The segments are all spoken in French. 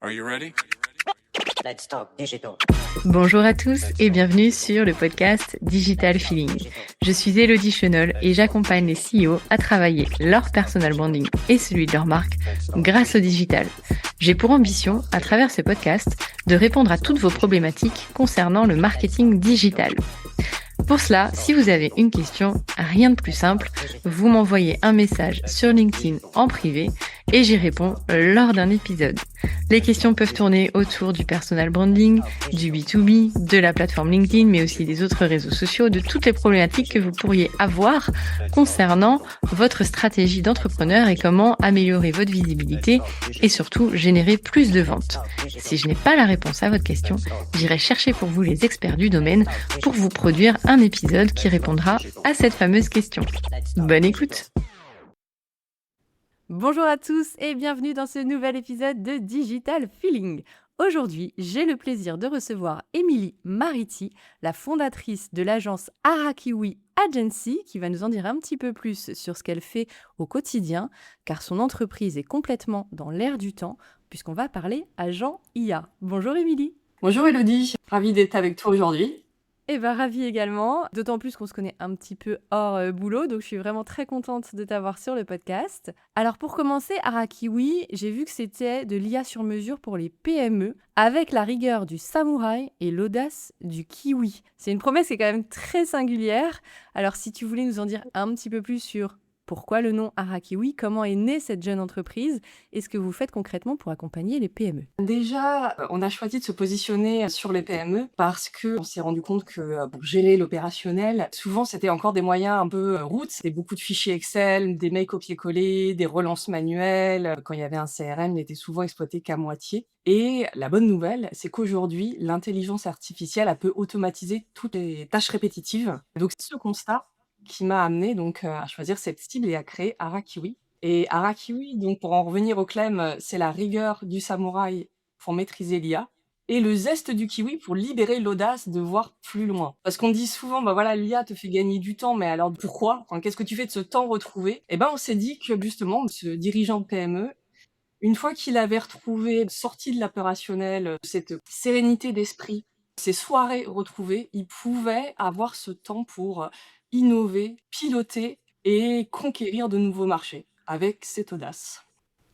Are you ready? Let's talk digital. Bonjour à tous et bienvenue sur le podcast Digital Feeling. Je suis Elodie Chenol et j'accompagne les CEO à travailler leur personal branding et celui de leur marque grâce au digital. J'ai pour ambition, à travers ce podcast, de répondre à toutes vos problématiques concernant le marketing digital. Pour cela, si vous avez une question, rien de plus simple, vous m'envoyez un message sur LinkedIn en privé et j'y réponds lors d'un épisode. Les questions peuvent tourner autour du personal branding, du B2B, de la plateforme LinkedIn, mais aussi des autres réseaux sociaux, de toutes les problématiques que vous pourriez avoir concernant votre stratégie d'entrepreneur et comment améliorer votre visibilité et surtout générer plus de ventes. Si je n'ai pas la réponse à votre question, j'irai chercher pour vous les experts du domaine pour vous produire un épisode qui répondra à cette fameuse question. Bonne écoute! Bonjour à tous et bienvenue dans ce nouvel épisode de Digital Feeling. Aujourd'hui, j'ai le plaisir de recevoir Émilie Mariti, la fondatrice de l'agence Arakiwi Agency, qui va nous en dire un petit peu plus sur ce qu'elle fait au quotidien, car son entreprise est complètement dans l'air du temps, puisqu'on va parler agent IA. Bonjour Émilie. Bonjour Elodie, ravie d'être avec toi aujourd'hui. Eh bien, ravie également, d'autant plus qu'on se connaît un petit peu hors boulot, donc je suis vraiment très contente de t'avoir sur le podcast. Alors pour commencer, Arakiwi, j'ai vu que c'était de l'IA sur mesure pour les PME, avec la rigueur du samouraï et l'audace du kiwi. C'est une promesse qui est quand même très singulière, alors si tu voulais nous en dire un petit peu plus sur pourquoi le nom Arakiwi, comment est née cette jeune entreprise et ce que vous faites concrètement pour accompagner les PME. Déjà, on a choisi de se positionner sur les PME parce qu'on s'est rendu compte que pour gérer l'opérationnel, souvent c'était encore des moyens un peu routes, c'était beaucoup de fichiers Excel, des mails copier-coller, des relances manuelles. Quand il y avait un CRM, n'était souvent exploité qu'à moitié. Et la bonne nouvelle, c'est qu'aujourd'hui, l'intelligence artificielle elle peut automatiser toutes les tâches répétitives. Donc c'est ce constat qui m'a amené donc à choisir cette cible et à créer Arakiwi. Et Arakiwi, donc pour en revenir au claim, c'est la rigueur du samouraï pour maîtriser l'IA et le zeste du kiwi pour libérer l'audace de voir plus loin. Parce qu'on dit souvent, bah voilà, l'IA te fait gagner du temps, mais alors pourquoi? Enfin, qu'est-ce que tu fais de ce temps retrouvé? Et ben, on s'est dit que justement, ce dirigeant de PME, une fois qu'il avait retrouvé, sorti de l'opérationnel, cette sérénité d'esprit, ces soirées retrouvées, il pouvait avoir ce temps pour innover, piloter et conquérir de nouveaux marchés avec cette audace.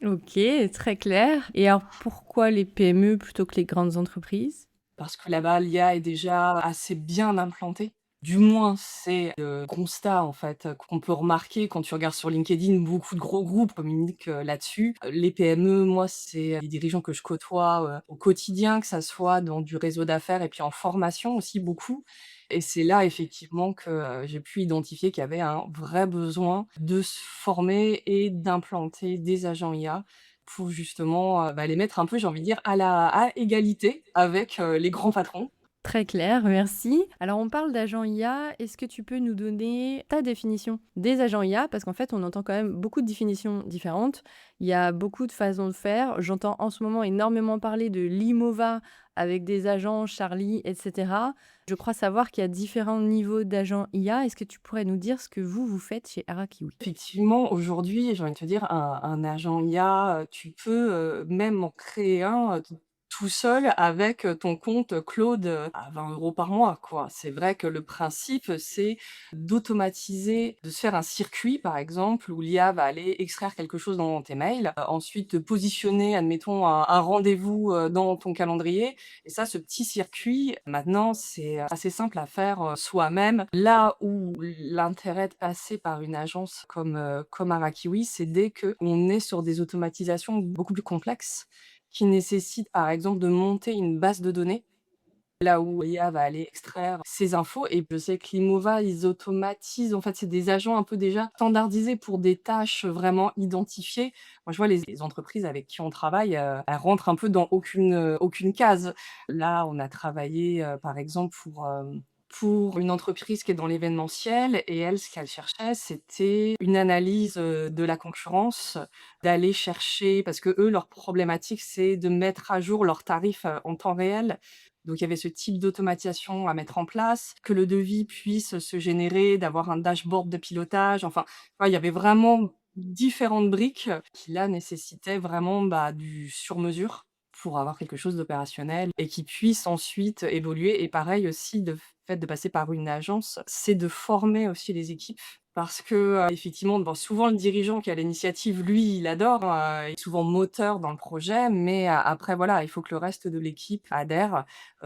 Ok, très clair. Et alors pourquoi les PME plutôt que les grandes entreprises? Parce que là-bas, l'IA est déjà assez bien implantée. Du moins, c'est le constat en fait qu'on peut remarquer quand tu regardes sur LinkedIn, beaucoup de gros groupes communiquent là-dessus. Les PME, moi, c'est les dirigeants que je côtoie au quotidien, que ça soit dans du réseau d'affaires et puis en formation aussi beaucoup. Et c'est là effectivement que j'ai pu identifier qu'il y avait un vrai besoin de se former et d'implanter des agents IA pour justement les mettre un peu, j'ai envie de dire, à égalité avec les grands patrons. Très clair, merci. Alors on parle d'agents IA, est-ce que tu peux nous donner ta définition des agents IA? Parce qu'en fait, on entend quand même beaucoup de définitions différentes. Il y a beaucoup de façons de faire. J'entends en ce moment énormément parler de l'IMOVA avec des agents Charlie, etc. Je crois savoir qu'il y a différents niveaux d'agents IA. Est-ce que tu pourrais nous dire ce que vous faites chez Arakiwi? Effectivement, aujourd'hui, j'ai envie de te dire, un agent IA, tu peux même en créer un tout seul avec ton compte Claude à 20 € par mois, quoi. C'est vrai que le principe, c'est d'automatiser, de se faire un circuit, par exemple, où l'IA va aller extraire quelque chose dans tes mails, ensuite te positionner, admettons, un rendez-vous dans ton calendrier. Et ça, ce petit circuit, maintenant, c'est assez simple à faire soi-même. Là où l'intérêt de passer par une agence comme Arakiwi, c'est dès qu'on est sur des automatisations beaucoup plus complexes, qui nécessitent, par exemple, de monter une base de données, là où l'IA va aller extraire ces infos. Et je sais que l'Imova, ils automatisent, en fait, c'est des agents un peu déjà standardisés pour des tâches vraiment identifiées. Moi, je vois les entreprises avec qui on travaille, elles rentrent un peu dans aucune case. Là, on a travaillé, par exemple, pour une entreprise qui est dans l'événementiel et elle, ce qu'elle cherchait, c'était une analyse, de la concurrence, d'aller chercher parce qu'eux, leur problématique, c'est de mettre à jour leurs tarifs, en temps réel. Donc il y avait ce type d'automatisation à mettre en place, que le devis puisse se générer, d'avoir un dashboard de pilotage, enfin, tu vois, il y avait vraiment différentes briques qui là nécessitaient vraiment, du sur mesure pour avoir quelque chose d'opérationnel et qui puisse ensuite évoluer. Et pareil aussi, le fait de passer par une agence, c'est de former aussi les équipes. Parce que, effectivement, bon, souvent le dirigeant qui a l'initiative, lui, il adore, il est souvent moteur dans le projet, mais après voilà, il faut que le reste de l'équipe adhère,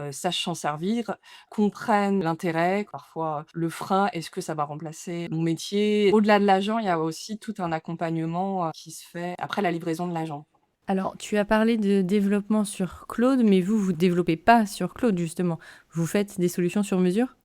sache s'en servir, comprenne l'intérêt, parfois le frein, est-ce que ça va remplacer mon métier? Au-delà de l'agent, il y a aussi tout un accompagnement, qui se fait après la livraison de l'agent. Alors, tu as parlé de développement sur Claude, mais vous développez pas sur Claude, justement. Vous faites des solutions sur mesure?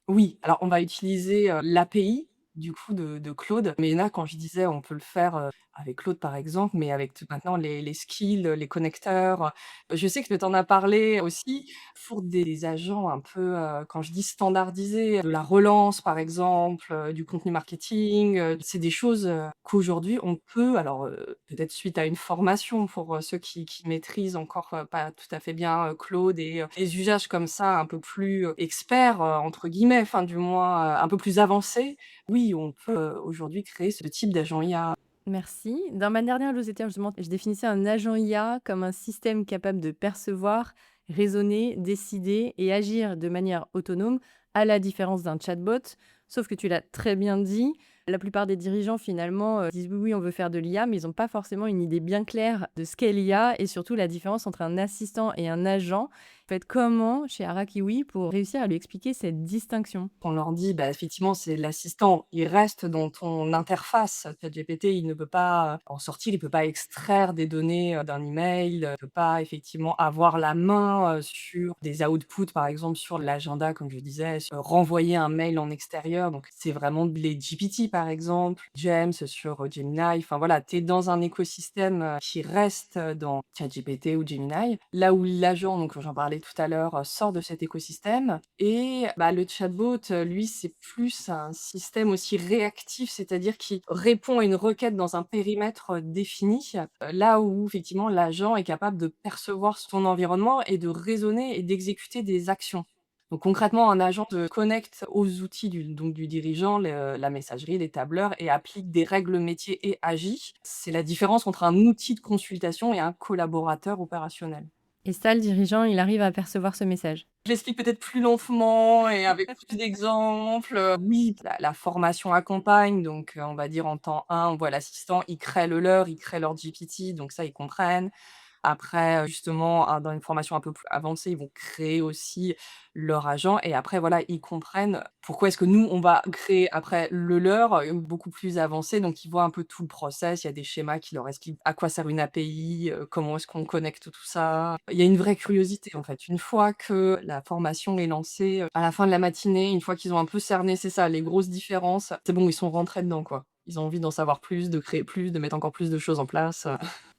Oui, alors on va utiliser, l'API du coup de Claude, mais là, quand je disais on peut le faire, avec Claude par exemple, mais avec t maintenant les skills, les connecteurs, je sais que tu en as parlé aussi pour des agents un peu, quand je dis standardisés, de la relance par exemple, du contenu marketing, c'est des choses, qu'aujourd'hui on peut alors, peut-être suite à une formation pour, ceux qui maîtrisent encore, pas tout à fait bien, Claude et les usages comme ça un peu plus, «experts», entre guillemets, enfin du moins, un peu plus avancés. Oui, on peut, aujourd'hui créer ce type d'agent IA. Merci. Dans ma dernière newsletter, justement, je définissais un agent IA comme un système capable de percevoir, raisonner, décider et agir de manière autonome, à la différence d'un chatbot. Sauf que tu l'as très bien dit, la plupart des dirigeants, finalement, disent oui, oui, on veut faire de l'IA, mais ils n'ont pas forcément une idée bien claire de ce qu'est l'IA et surtout la différence entre un assistant et un agent. Faites comment chez Arakiwi pour réussir à lui expliquer cette distinction? On leur dit, bah, effectivement, c'est l'assistant, il reste dans ton interface. ChatGPT, il ne peut pas, en sortir, il peut pas extraire des données, d'un email, il peut pas effectivement avoir la main, sur des outputs, par exemple sur l'agenda, comme je disais, renvoyer un mail en extérieur. Donc c'est vraiment les GPT, par exemple, James sur, Gemini. Enfin voilà, tu es dans un écosystème, qui reste, dans ChatGPT ou Gemini. Là où l'agent, donc j'en parlais tout à l'heure, sort de cet écosystème et bah, le chatbot, lui, c'est plus un système aussi réactif, c'est-à-dire qui répond à une requête dans un périmètre, défini, là où effectivement l'agent est capable de percevoir son environnement et de raisonner et d'exécuter des actions. Donc concrètement, un agent se connecte aux outils du dirigeant, la messagerie, les tableurs et applique des règles métiers et agit. C'est la différence entre un outil de consultation et un collaborateur opérationnel. Et ça, le dirigeant, il arrive à percevoir ce message. Je l'explique peut-être plus lentement et avec plus d'exemples, oui, la formation accompagne, donc on va dire en temps 1, on voit l'assistant, il crée le leur, il crée leur GPT, donc ça, ils comprennent. Après, justement, dans une formation un peu plus avancée, ils vont créer aussi leur agent et après voilà, ils comprennent pourquoi est-ce que nous, on va créer après le leur, beaucoup plus avancé. Donc ils voient un peu tout le process, il y a des schémas qui leur expliquent à quoi sert une API, comment est-ce qu'on connecte tout ça. Il y a une vraie curiosité, en fait. Une fois que la formation est lancée, à la fin de la matinée, une fois qu'ils ont un peu cerné, c'est ça, les grosses différences, c'est bon, ils sont rentrés dedans, quoi. Ils ont envie d'en savoir plus, de créer plus, de mettre encore plus de choses en place.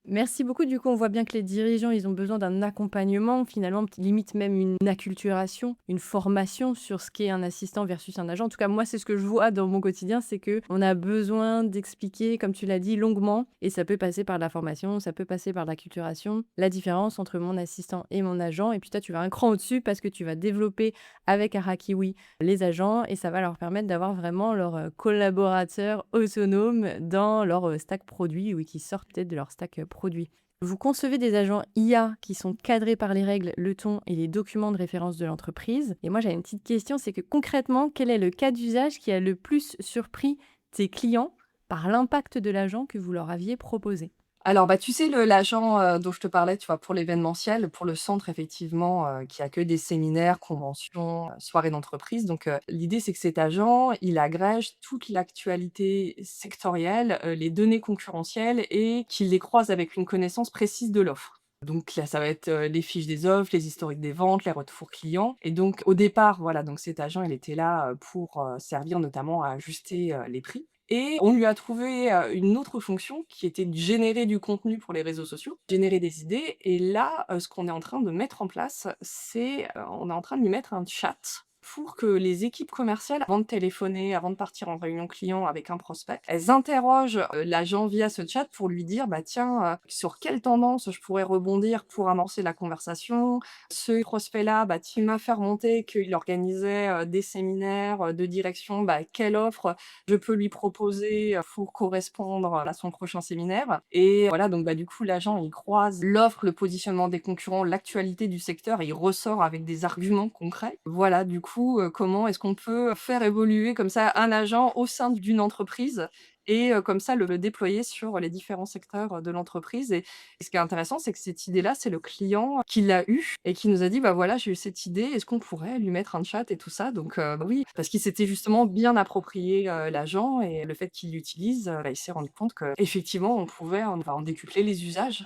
Merci beaucoup. Du coup, on voit bien que les dirigeants, ils ont besoin d'un accompagnement, finalement, limite même une acculturation, une formation sur ce qu'est un assistant versus un agent. En tout cas, moi, c'est ce que je vois dans mon quotidien, c'est que on a besoin d'expliquer, comme tu l'as dit, longuement, et ça peut passer par la formation, ça peut passer par l'acculturation, la différence entre mon assistant et mon agent. Et puis toi, tu vas un cran au-dessus parce que tu vas développer avec Arakiwi les agents et ça va leur permettre d'avoir vraiment leur collaborateur autonome dans leur stack produit ou qui sortent peut-être de leur stack produit. Vous concevez des agents IA qui sont cadrés par les règles, le ton et les documents de référence de l'entreprise. Et moi, j'ai une petite question, c'est que concrètement, quel est le cas d'usage qui a le plus surpris tes clients par l'impact de l'agent que vous leur aviez proposé? Alors, bah, tu sais, l'agent, dont je te parlais, tu vois, pour l'événementiel, pour le centre effectivement, qui accueille des séminaires, conventions, soirées d'entreprise. Donc, l'idée, c'est que cet agent, il agrège toute l'actualité sectorielle, les données concurrentielles et qu'il les croise avec une connaissance précise de l'offre. Donc là, ça va être, les fiches des offres, les historiques des ventes, les retours clients et donc au départ, voilà, donc cet agent, il était là, pour, servir notamment à ajuster, les prix. Et on lui a trouvé, une autre fonction qui était de générer du contenu pour les réseaux sociaux, générer des idées et là, ce qu'on est en train de mettre en place, c'est, on est en train de lui mettre un chat pour que les équipes commerciales, avant de téléphoner, avant de partir en réunion client avec un prospect, elles interrogent, l'agent via ce chat pour lui dire: «Bah, tiens, sur quelle tendance je pourrais rebondir pour amorcer la conversation? Ce prospect-là, bah, tu m'as fait remonter qu'il organisait, des séminaires, de direction, bah, quelle offre je peux lui proposer, pour correspondre à son prochain séminaire?» Et voilà, donc bah, du coup, l'agent, il croise l'offre, le positionnement des concurrents, l'actualité du secteur et il ressort avec des arguments concrets. Voilà, du coup, comment est-ce qu'on peut faire évoluer comme ça un agent au sein d'une entreprise et comme ça le déployer sur les différents secteurs, de l'entreprise et ce qui est intéressant, c'est que cette idée-là, c'est le client qui l'a eue et qui nous a dit: «Bah, voilà, j'ai eu cette idée, est-ce qu'on pourrait lui mettre un chat?» et tout ça donc bah, oui, parce qu'il s'était justement bien approprié, l'agent et le fait qu'il l'utilise, bah, il s'est rendu compte qu'effectivement, on pouvait en décupler les usages.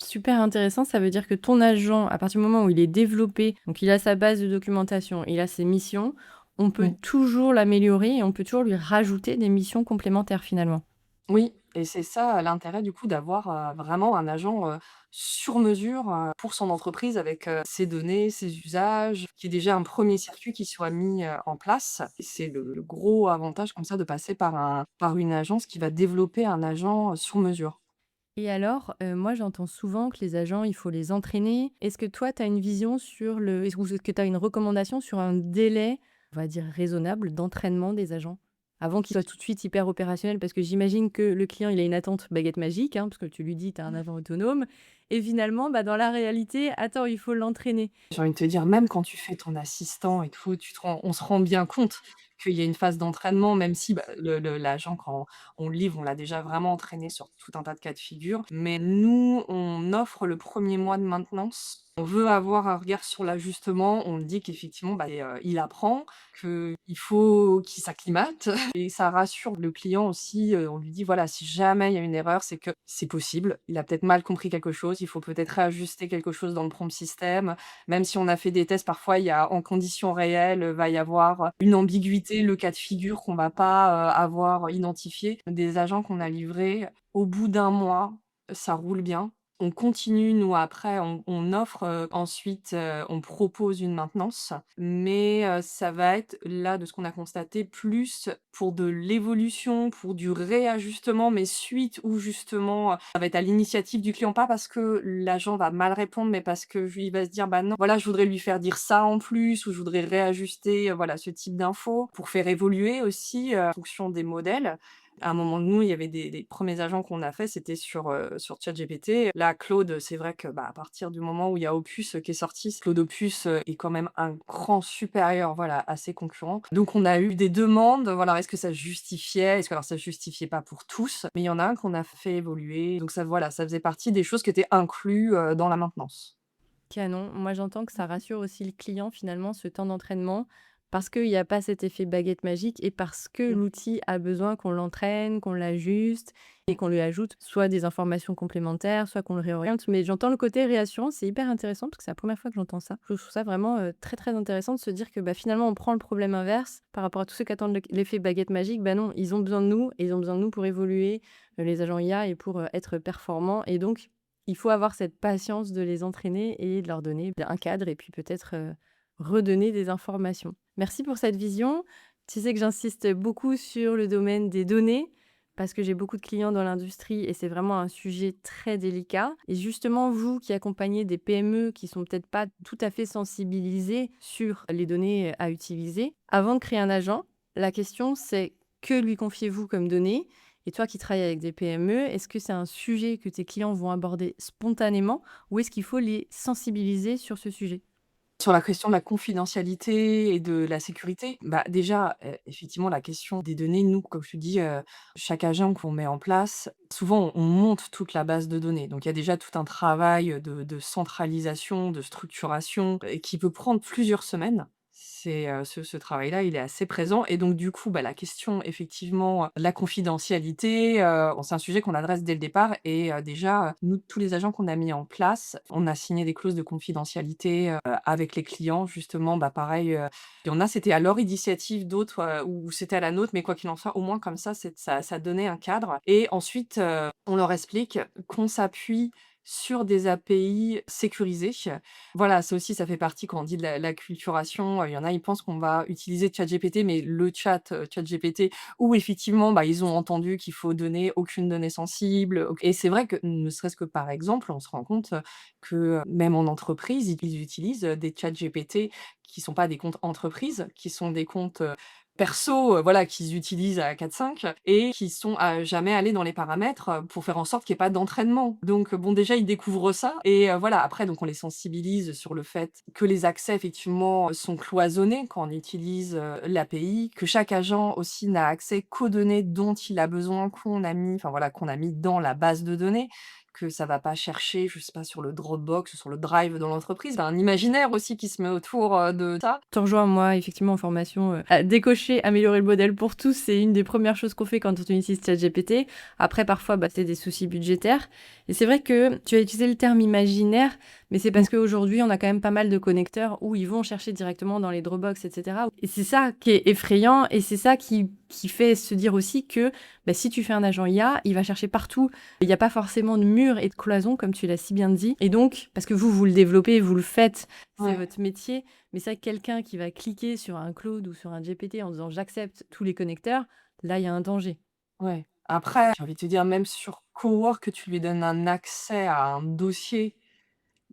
Super intéressant, ça veut dire que ton agent, à partir du moment où il est développé, donc il a sa base de documentation, il a ses missions, on peut Mmh. toujours l'améliorer et on peut toujours lui rajouter des missions complémentaires finalement. Oui et c'est ça l'intérêt du coup d'avoir, vraiment un agent, sur mesure, pour son entreprise avec, ses données, ses usages, qu'il y ait déjà un premier circuit qui soit mis, en place. Et c'est le gros avantage comme ça de passer par une agence qui va développer un agent, sur mesure. Et alors, moi j'entends souvent que les agents, il faut les entraîner. Est-ce que toi, tu as une vision sur le est-ce ou est-ce que tu as une recommandation sur un délai, on va dire raisonnable, d'entraînement des agents? Avant qu'ils soient tout de suite hyper opérationnels? Parce que j'imagine que le client, il a une attente baguette magique, hein, parce que tu lui dis: «Tu as un agent autonome» et finalement, bah, dans la réalité, attends, il faut l'entraîner. J'ai envie de te dire, même quand tu fais ton assistant et tout, tu te rends on se rend bien compte qu'il y a une phase d'entraînement, même si, bah, le l'agent quand on le livre, on l'a déjà vraiment entraîné sur tout un tas de cas de figure. Mais nous, on offre le premier mois de maintenance. On veut avoir un regard sur l'ajustement. On dit qu'effectivement, bah, il apprend, qu'il faut qu'il s'acclimate et ça rassure le client aussi, on lui dit: «Voilà, si jamais il y a une erreur, c'est que c'est possible. Il a peut-être mal compris quelque chose, il faut peut-être réajuster quelque chose dans le prompt système». Même si on a fait des tests, parfois il y a en conditions réelles, va y avoir une ambiguïté, le cas de figure qu'on va pas, avoir identifié. Des agents qu'on a livrés, au bout d'un mois, ça roule bien. On continue, nous, après, on offre, ensuite, on propose une maintenance, mais ça va être, là, de ce qu'on a constaté, plus pour de l'évolution, pour du réajustement, mais suite où justement, ça va être à l'initiative du client, pas parce que l'agent va mal répondre, mais parce que lui va se dire: «Bah non, voilà, je voudrais lui faire dire ça en plus» ou «Je voudrais réajuster, voilà, ce type d'infos» pour faire évoluer aussi, en fonction des modèles. À un moment, nous, il y avait des premiers agents qu'on a fait, c'était sur ChatGPT. Là, Claude, c'est vrai que, bah, à partir du moment où il y a Opus, qui est sorti, Claude Opus, est quand même un cran supérieur, voilà, à ses concurrents. Donc on a eu des demandes, voilà, est-ce que ça se justifiait? Est-ce que alors ça se justifiait pas pour tous, mais il y en a un qu'on a fait évoluer. Donc ça, voilà, ça faisait partie des choses qui étaient inclus, dans la maintenance. Canon. Moi, j'entends que ça rassure aussi le client finalement, ce temps d'entraînement, parce qu'il y a pas cet effet baguette magique et parce que Mmh. l'outil a besoin qu'on l'entraîne, qu'on l'ajuste et qu'on lui ajoute soit des informations complémentaires, soit qu'on le réoriente. Mais j'entends le côté réassurance, c'est hyper intéressant parce que c'est la première fois que j'entends ça. Je trouve ça vraiment très très intéressant de se dire que bah, finalement on prend le problème inverse par rapport à tous ceux qui attendent l'effet baguette magique. Bah non, ils ont besoin de nous et ils ont besoin de nous pour évoluer, les agents IA et pour être performants. Et donc il faut avoir cette patience de les entraîner et de leur donner un cadre et puis peut-être, redonner des informations. Merci pour cette vision. Tu sais que j'insiste beaucoup sur le domaine des données parce que j'ai beaucoup de clients dans l'industrie et c'est vraiment un sujet très délicat. Et justement, vous qui accompagnez des PME qui sont peut-être pas tout à fait sensibilisées sur les données à utiliser, avant de créer un agent, la question c'est: que lui confiez-vous comme données? Et toi qui travailles avec des PME, est-ce que c'est un sujet que tes clients vont aborder spontanément ou est-ce qu'il faut les sensibiliser sur ce sujet? Sur la question de la confidentialité et de la sécurité, bah, déjà, effectivement, la question des données, nous, comme je te dis, chaque agent qu'on met en place, souvent, on monte toute la base de données. Donc il y a déjà tout un travail, de centralisation, de structuration et qui peut prendre plusieurs semaines. C'est, ce travail-là, il est assez présent et donc du coup, bah, la question effectivement, de la confidentialité, bon, c'est un sujet qu'on adresse dès le départ et déjà, nous, tous les agents qu'on a mis en place, on a signé des clauses de confidentialité, avec les clients justement, bah, pareil, il y en a, c'était à leur initiative, d'autres, où c'était à la nôtre, mais quoi qu'il en soit, au moins comme ça, ça donnait un cadre et ensuite, on leur explique qu'on s'appuie sur des API sécurisées. Voilà, ça aussi, ça fait partie quand on dit de l'acculturation, il y en a, ils pensent qu'on va utiliser ChatGPT, mais le chat, ChatGPT où effectivement, bah, ils ont entendu qu'il faut donner aucune donnée sensible, et c'est vrai que, ne serait-ce que par exemple, on se rend compte, que, même en entreprise, ils utilisent, des ChatGPT qui sont pas des comptes entreprises, qui sont des comptes, perso, voilà, qu'ils utilisent à 4-5 et qui sont à jamais allés dans les paramètres, pour faire en sorte qu'il y ait pas d'entraînement. Donc, bon, déjà, ils découvrent ça et voilà, après donc on les sensibilise sur le fait que les accès effectivement, sont cloisonnés quand on utilise, l'API, que chaque agent aussi n'a accès qu'aux données dont il a besoin, qu'on a mis dans la base de données, que ça va pas chercher, je sais pas, sur le Dropbox ou sur le Drive dans l'entreprise. Il y a un imaginaire aussi qui se met autour, de ça. Te rejoins, moi, effectivement, en formation, à décocher, améliorer le modèle pour tous, c'est une des premières choses qu'on fait quand on utilise ChatGPT. Après, parfois, bah, c'est des soucis budgétaires. Et c'est vrai que tu as utilisé le terme imaginaire, mais c'est parce qu'aujourd'hui, on a quand même pas mal de connecteurs où ils vont chercher directement dans les Dropbox, etc. Et c'est ça qui est effrayant et c'est ça qui fait se dire aussi que bah, si tu fais un agent IA, il va chercher partout. Il n'y a pas forcément de mur et de cloison, comme tu l'as si bien dit. Et donc, parce que vous le développez, vous le faites, c'est Ouais. votre métier. Mais c'est vrai que quelqu'un qui va cliquer sur un Claude ou sur un GPT en disant j'accepte tous les connecteurs, là, il y a un danger. Ouais. Après, j'ai envie de te dire, même sur Cowork, que tu lui donnes un accès à un dossier,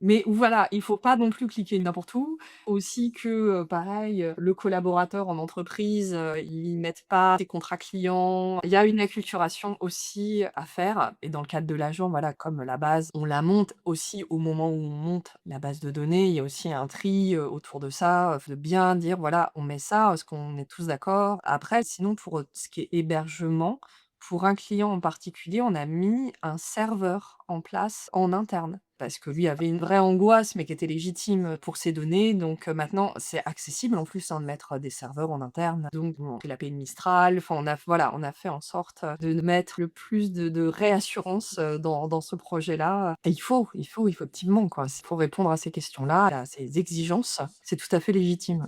mais où voilà, il faut pas non plus cliquer n'importe où. Aussi que, pareil, le collaborateur en entreprise, il mette pas ses contrats clients. Il y a une acculturation aussi à faire et dans le cadre de l'agent, voilà, comme la base, on la monte aussi au moment où on monte la base de données, il y a aussi un tri, autour de ça, de bien dire: «Voilà, on met ça, est-ce qu'on est tous d'accord?» Après, sinon pour, ce qui est hébergement, pour un client en particulier, on a mis un serveur en place en interne. Parce que lui avait une vraie angoisse, mais qui était légitime pour ses données. Donc maintenant, c'est accessible en plus, hein, de mettre des serveurs en interne. Donc on a l'API de Mistral, enfin on a fait en sorte de mettre le plus de réassurance dans ce projet-là. Et il faut effectivement, quoi. Il faut répondre à ces questions-là, à ces exigences. C'est tout à fait légitime.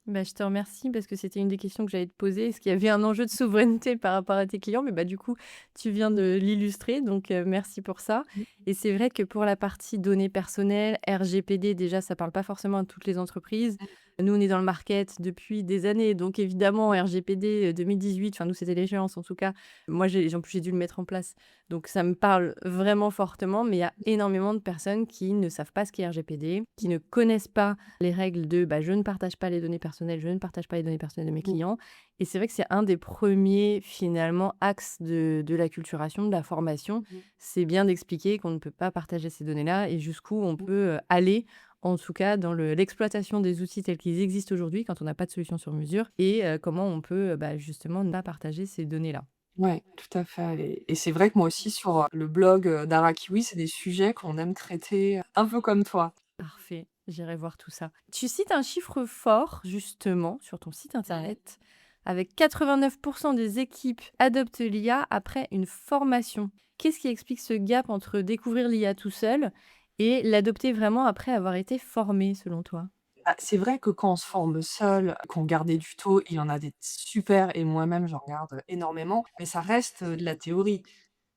Bah, je te remercie parce que c'était une des questions que j'allais te poser. Est-ce qu'il y avait un enjeu de souveraineté par rapport à tes clients? Mais bah, du coup, tu viens de l'illustrer, donc merci pour ça. Et c'est vrai que pour la partie données personnelles, RGPD, déjà, ça parle pas forcément à toutes les entreprises. Nous, on est dans le market depuis des années, donc évidemment, RGPD 2018, enfin nous, c'était l'échéance en tout cas. Moi, en plus, j'ai dû le mettre en place. Donc ça me parle vraiment fortement, mais il y a énormément de personnes qui ne savent pas ce qu'est RGPD, qui ne connaissent pas les règles de bah, je ne partage pas les données personnelles, je ne partage pas les données personnelles de mes clients. Et c'est vrai que c'est un des premiers, finalement, axes de l'acculturation, de la formation. C'est bien d'expliquer qu'on ne peut pas partager ces données-là et jusqu'où on peut aller, en tout cas, dans l'exploitation des outils tels qu'ils existent aujourd'hui, quand on n'a pas de solution sur mesure, et comment on peut bah, justement ne pas partager ces données-là. Ouais, tout à fait et c'est vrai que moi aussi sur, le blog, d'Arakiwi, c'est des sujets qu'on aime traiter, un peu comme toi. Parfait, j'irai voir tout ça. Tu cites un chiffre fort, justement, sur ton site internet, avec 89% des équipes adoptent l'IA après une formation. Qu'est-ce qui explique ce gap entre découvrir l'IA tout seul et l'adopter vraiment après avoir été formé, selon toi? Bah, c'est vrai que quand on se forme seul, qu'on regarde des tutos, il y en a des super et moi-même j'en regarde énormément, mais ça reste, de la théorie.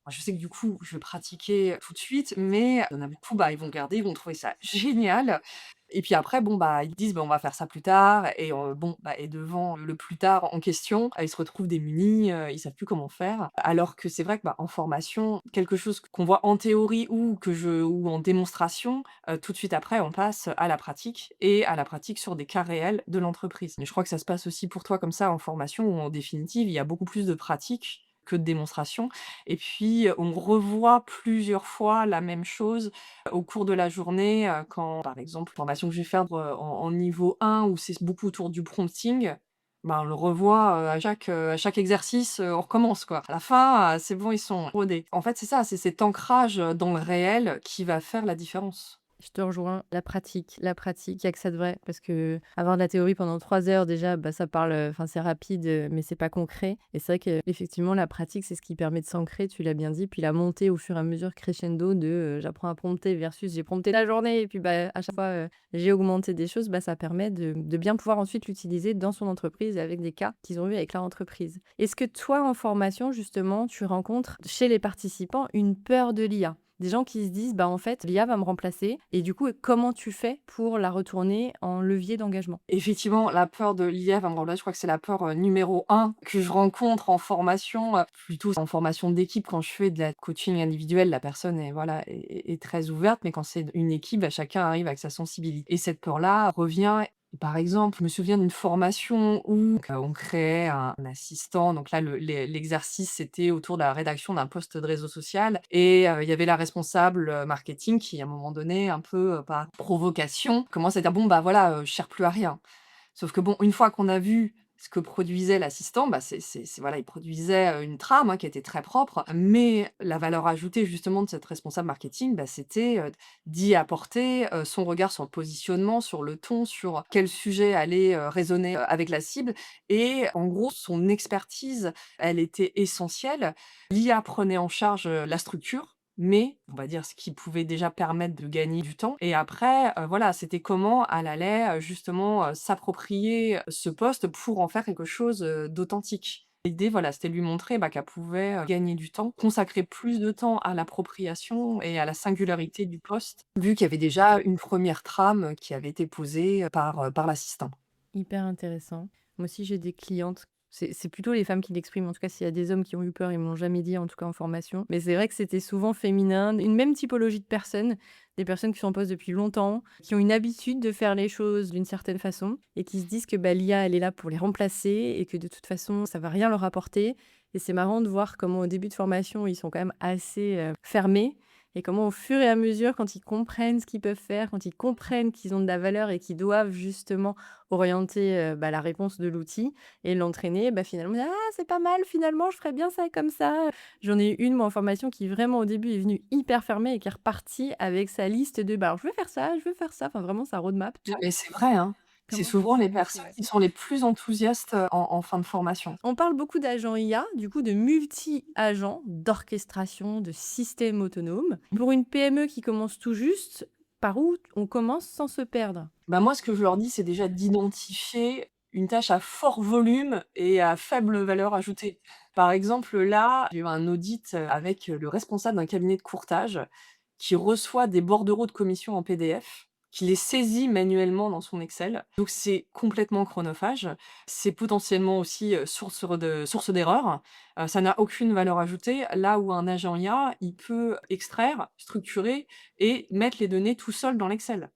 Moi, je sais que du coup, je vais pratiquer tout de suite, mais il y en a beaucoup, bah, ils vont regarder, ils vont trouver ça génial et puis après, bon, bah, ils disent: «Bah, on va faire ça plus tard» et bon, bah et devant le plus tard en question, ils se retrouvent démunis, ils savent plus comment faire. Alors que c'est vrai que, bah, en formation, quelque chose qu'on voit en théorie ou en démonstration, tout de suite après, on passe à la pratique et à la pratique sur des cas réels de l'entreprise. Mais je crois que ça se passe aussi pour toi comme ça en formation où en définitive, il y a beaucoup plus de pratique que de démonstration et puis, on revoit plusieurs fois la même chose au cours de la journée, quand, par exemple, formation que je vais faire, en niveau 1 où c'est beaucoup autour du prompting, ben, on le revoit, à chaque exercice, on recommence, quoi. À la fin, c'est bon, ils sont rodés. En fait, c'est ça, c'est cet ancrage, dans le réel qui va faire la différence. Je te rejoins, la pratique, il y a que ça de vrai parce que avoir de la théorie pendant 3 heures déjà, bah, ça parle, enfin c'est rapide, mais c'est pas concret et c'est vrai qu'effectivement la pratique, c'est ce qui permet de s'ancrer, tu l'as bien dit, puis la montée au fur et à mesure crescendo de, j'apprends à prompter versus j'ai prompté la journée et puis, bah, à chaque fois, j'ai augmenté des choses, bah, ça permet de bien pouvoir ensuite l'utiliser dans son entreprise avec des cas qu'ils ont eu avec leur entreprise. Est-ce que toi, en formation justement, tu rencontres chez les participants une peur de l'IA? Des gens qui se disent: «Bah, en fait, l'IA va me remplacer» et du coup, comment tu fais pour la retourner en levier d'engagement? Effectivement, la peur de l'IA va me remplacer, je crois que c'est la peur, numéro un que je rencontre en formation, plutôt en formation d'équipe quand je fais de la coaching individuel, la personne est voilà, est très ouverte, mais quand c'est une équipe, bah, chacun arrive avec sa sensibilité et cette peur-là revient. Par exemple, je me souviens d'une formation où on créait un assistant, donc là l'exercice c'était autour de la rédaction d'un post de réseau social et il y avait la responsable, marketing qui à un moment donné, un peu, par provocation, commence à dire: «Bon bah voilà, je sers plus à rien». Sauf que bon, une fois qu'on a vu ce que produisait l'assistant, bah, c'est voilà, il produisait, une trame, hein, qui était très propre, mais la valeur ajoutée justement de cette responsable marketing, bah, c'était, d'y apporter, son regard sur le positionnement, sur le ton, sur quel sujet allait, résonner, avec la cible et en gros, son expertise, elle était essentielle. L'IA prenait en charge, la structure, mais on va dire ce qui pouvait déjà permettre de gagner du temps et après, voilà, c'était comment elle allait, justement, s'approprier ce poste pour en faire quelque chose, d'authentique. L'idée, voilà, c'était de lui montrer, bah, qu'elle pouvait, gagner du temps, consacrer plus de temps à l'appropriation et à la singularité du poste, vu qu'il y avait déjà une première trame qui avait été posée, par l'assistant. Hyper intéressant. Moi aussi, j'ai des clientes. C'est plutôt les femmes qui l'expriment. En tout cas, s'il y a des hommes qui ont eu peur, ils me l'ont jamais dit, en tout cas en formation. Mais c'est vrai que c'était souvent féminin, une même typologie de personnes, des personnes qui sont en poste depuis longtemps, qui ont une habitude de faire les choses d'une certaine façon et qui se disent que bah, l'IA, elle est là pour les remplacer et que de toute façon, ça va rien leur apporter. Et c'est marrant de voir comment au début de formation, ils sont quand même assez fermés et comment au fur et à mesure, quand ils comprennent ce qu'ils peuvent faire, quand ils comprennent qu'ils ont de la valeur et qu'ils doivent justement orienter, bah, la réponse de l'outil et l'entraîner, bah, finalement: «Ah, c'est pas mal finalement, je ferais bien ça comme ça». J'en ai eu une moi en formation qui vraiment au début est venue hyper fermée et qui est repartie avec sa liste de: «Bah, alors je veux faire ça, je veux faire ça», enfin vraiment sa roadmap, tu vois? Mais c'est vrai, hein. C'est Comment tu souvent les fais personnes motiver? qui sont les plus enthousiastes, en fin de formation. On parle beaucoup d'agents IA, du coup de multi-agents, d'orchestration, de systèmes autonomes. Pour une PME qui commence tout juste, par où on commence sans se perdre? Bah, moi, ce que je leur dis, c'est déjà d'identifier une tâche à fort volume et à faible valeur ajoutée. Par exemple, là, j'ai eu un audit, avec, le responsable d'un cabinet de courtage qui reçoit des bordereaux de commission en PDF, qui les saisit manuellement dans son Excel. Donc c'est complètement chronophage. C'est potentiellement aussi, source d'erreur. Ça n'a aucune valeur ajoutée, là où un agent IA, il peut extraire, structurer et mettre les données tout seul dans l'Excel.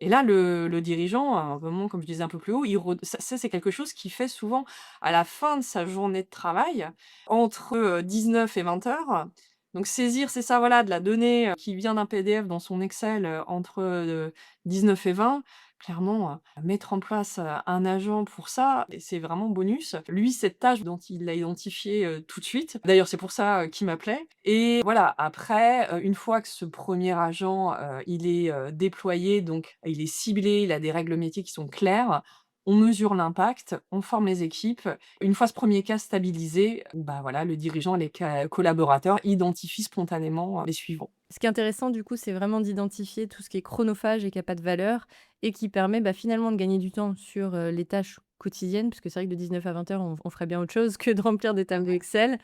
Et là, le dirigeant, à un moment, comme je disais un peu plus haut, il red ça c'est quelque chose qu'il fait souvent à la fin de sa journée de travail, entre, 19 et 20 heures. Donc saisir, c'est ça, voilà, de la donnée, qui vient d'un PDF dans son Excel, entre, 19 et 20. Clairement, mettre en place, un agent pour ça et c'est vraiment bonus. Lui, cette tâche dont il l'a identifiée, tout de suite. D'ailleurs, c'est pour ça, qu'il m'appelait et voilà, après, une fois que ce premier agent, il est, déployé, donc il est ciblé, il a des règles métiers qui sont claires, on mesure l'impact, on forme les équipes. Une fois ce premier cas stabilisé, bah, voilà, le dirigeant et les collaborateurs identifient spontanément, les suivants. Ce qui est intéressant du coup, c'est vraiment d'identifier tout ce qui est chronophage et qui a pas de valeur et qui permet, bah, finalement de gagner du temps sur, les tâches quotidiennes, parce que c'est vrai que de 19 à 20 heures, on ferait bien autre chose que de remplir des tableaux Excel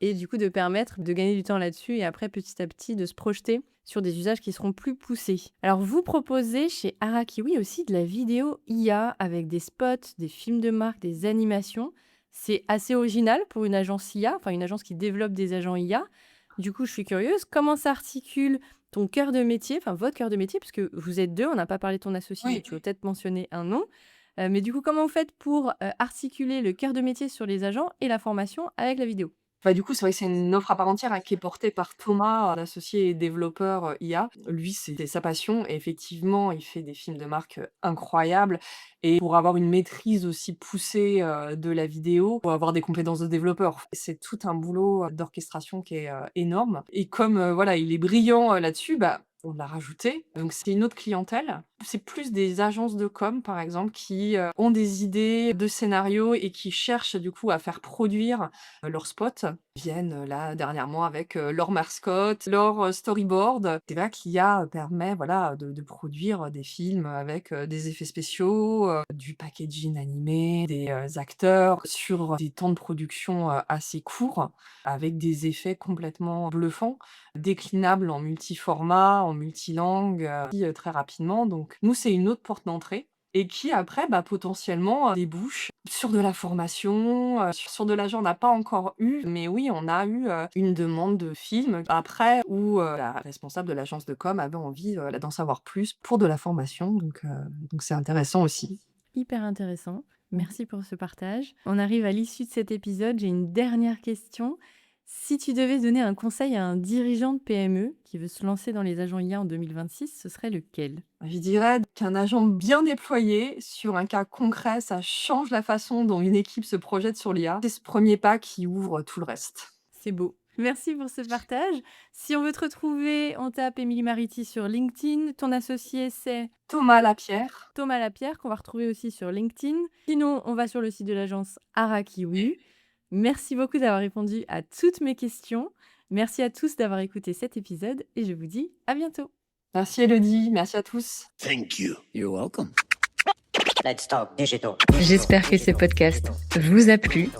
et du coup de permettre de gagner du temps là-dessus et après petit à petit de se projeter sur des usages qui seront plus poussés. Alors vous proposez chez Harakiwi aussi de la vidéo IA avec des spots, des films de marque, des animations. C'est assez original pour une agence IA, enfin une agence qui développe des agents IA. Du coup, je suis curieuse, comment s'articule ton cœur de métier, enfin votre cœur de métier, puisque vous êtes 2, on n'a pas parlé de ton associé, mais Oui. tu veux peut-être mentionner un nom. Mais du coup, comment vous faites pour, articuler le cœur de métier sur les agents et la formation avec la vidéo? Bah, du coup, c'est vrai que c'est une offre à part entière, hein, qui est portée par Thomas, l'associé et développeur, IA. Lui, c'était sa passion et effectivement, il fait des films de marque, incroyables et pour avoir une maîtrise aussi poussée, de la vidéo, pour avoir des compétences de développeur. C'est tout un boulot, d'orchestration qui est, énorme et comme, voilà, il est brillant, là-dessus, bah, on l'a rajouté. Donc c'est une autre clientèle. C'est plus des agences de com, par exemple, qui, ont des idées de scénarios et qui cherchent, du coup, à faire produire leurs spots viennent, là dernièrement avec, leur mascotte, leur, storyboard. C'est vrai qu'IA permet, voilà, de produire des films avec, des effets spéciaux, du packaging animé, des, acteurs sur des temps de production, assez courts, avec des effets complètement bluffants. déclinable en multiformat, en multilangue, très rapidement. Donc nous, c'est une autre porte d'entrée et qui après, potentiellement, débouche sur de la formation, sur de l'argent, on n'a pas encore eu, mais oui, on a eu, une demande de film après où, la responsable de l'agence de com avait envie, d'en savoir plus pour de la formation, donc c'est intéressant aussi. Hyper intéressant. Merci pour ce partage. On arrive à l'issue de cet épisode. J'ai une dernière question. Si tu devais donner un conseil à un dirigeant de PME qui veut se lancer dans les agents IA en 2026, ce serait lequel? Je dirais qu'un agent bien déployé sur un cas concret, ça change la façon dont une équipe se projette sur l'IA. C'est ce premier pas qui ouvre tout le reste. C'est beau. Merci pour ce partage. Si on veut te retrouver, on tape Émilie Mariti sur LinkedIn. Ton associé, c'est Thomas Lapierre. Thomas Lapierre, qu'on va retrouver aussi sur LinkedIn. Sinon, on va sur le site de l'agence Arakiwi. Merci beaucoup d'avoir répondu à toutes mes questions. Merci à tous d'avoir écouté cet épisode et je vous dis à bientôt. Merci Elodie, merci à tous. Thank you. You're welcome. Let's talk digital. J'espère que ce podcast vous a plu.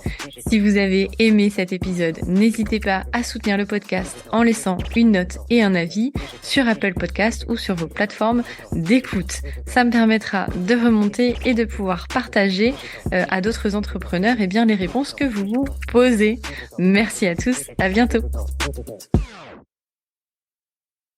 Si vous avez aimé cet épisode, n'hésitez pas à soutenir le podcast en laissant une note et un avis sur Apple Podcast ou sur vos plateformes d'écoute. Ça me permettra de remonter et de pouvoir partager à d'autres entrepreneurs les réponses que vous vous posez. Merci à tous, à bientôt.